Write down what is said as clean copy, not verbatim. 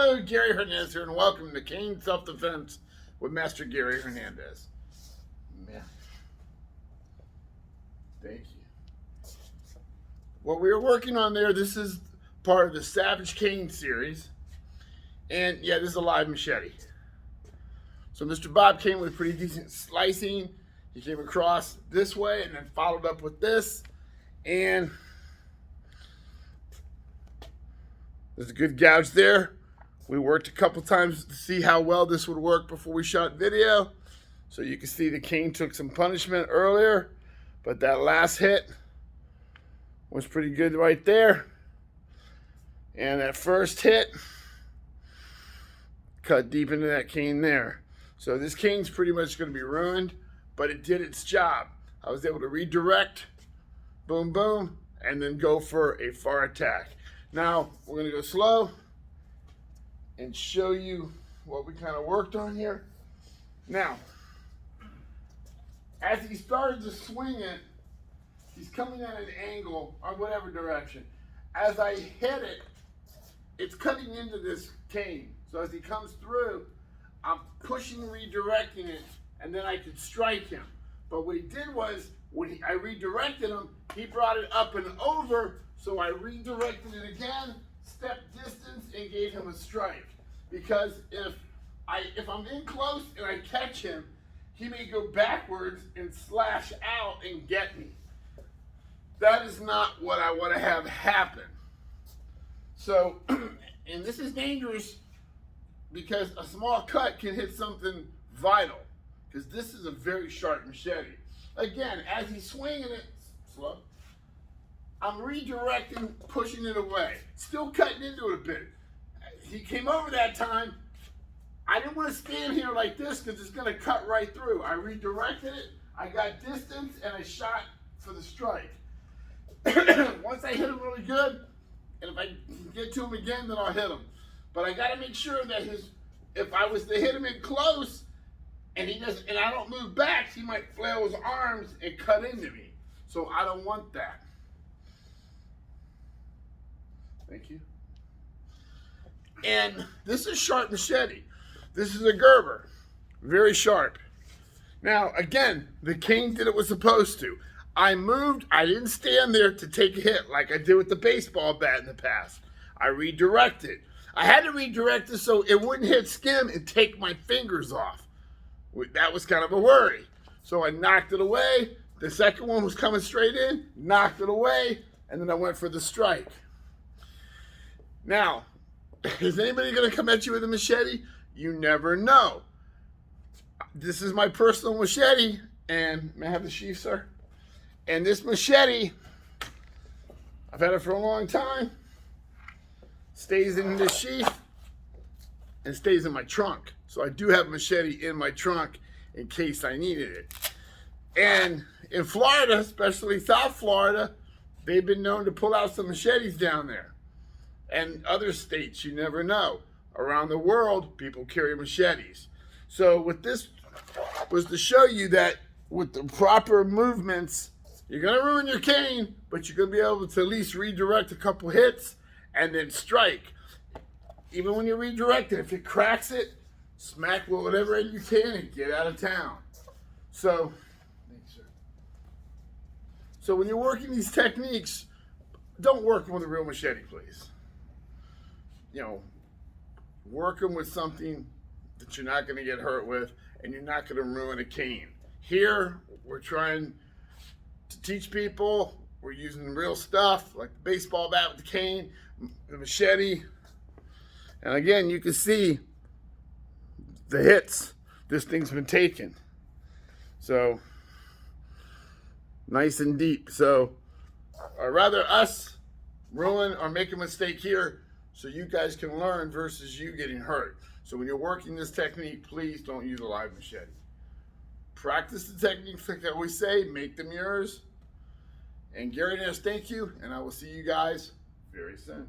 Hello, Gary Hernandez here, and welcome to Cane Self-Defense with Master Gary Hernandez. Man. Thank you. What we were working on there, this is part of the Savage Cane series. And yeah, this is a live machete. So Mr. Bob came with pretty decent slicing. He came across this way and then followed up with this. And there's a good gouge there. We worked a couple times to see how well this would work before we shot video. So you can see the cane took some punishment earlier, but that last hit was pretty good right there. And that first hit cut deep into that cane there. So this cane's pretty much going to be ruined, but it did its job. I was able to redirect, boom, boom, and then go for a far attack. Now, we're going to go slow and show you what we kind of worked on here. Now, as he started to swing it, he's coming at an angle or whatever direction. As I hit it, it's cutting into this cane. So as he comes through, I'm pushing, redirecting it, and then I could strike him. But what he did was, when I redirected him, he brought it up and over, so I redirected it again, stepped distance, and gave him a strike. Because if I'm in close and I catch him, he may go backwards and slash out and get me. That is not what I want to have happen. So, and this is dangerous because a small cut can hit something vital, because this is a very sharp machete. Again, as he's swinging it, slow, I'm redirecting, pushing it away, still cutting into it a bit. He came over that time. I didn't want to stand here like this because it's going to cut right through. I redirected it, I got distance, and I shot for the strike. Once I hit him really good, and if I get to him again, then I'll hit him. But I got to make sure that if I was to hit him in close, and I don't move back, he might flail his arms and cut into me. So I don't want that. Thank you. And this is sharp machete. This is a Gerber, very sharp. Now, again, the cane did what it was supposed to. I moved, I didn't stand there to take a hit like I did with the baseball bat in the past. I redirected. I had to redirect it so it wouldn't hit skin and take my fingers off. That was kind of a worry. So I knocked it away. The second one was coming straight in, knocked it away, and then I went for the strike. Now, is anybody going to come at you with a machete? You never know. This is my personal machete, and may I have the sheath, sir? And this machete, I've had it for a long time, stays in this sheath and stays in my trunk. So I do have a machete in my trunk in case I needed it. And in Florida, especially South Florida, they've been known to pull out some machetes down there. And other states, you never know. Around the world, people carry machetes. So with this was to show you that with the proper movements, you're going to ruin your cane, but you're going to be able to at least redirect a couple hits and then strike. Even when you redirect it, if it cracks it, smack with whatever end you can and get out of town. So, thanks, sir. So when you're working these techniques, don't work with a real machete, please. You know, work them with something that you're not going to get hurt with, and you're not going to ruin a cane. Here, we're trying to teach people. We're using real stuff like the baseball bat with the cane, the machete. And again, you can see the hits this thing's been taking. So, nice and deep. So, I'd rather us ruin or make a mistake here so you guys can learn versus you getting hurt. So when you're working this technique, please don't use a live machete. Practice the techniques like I always say, make them yours. And Gary Hernandez, thank you, and I will see you guys very soon.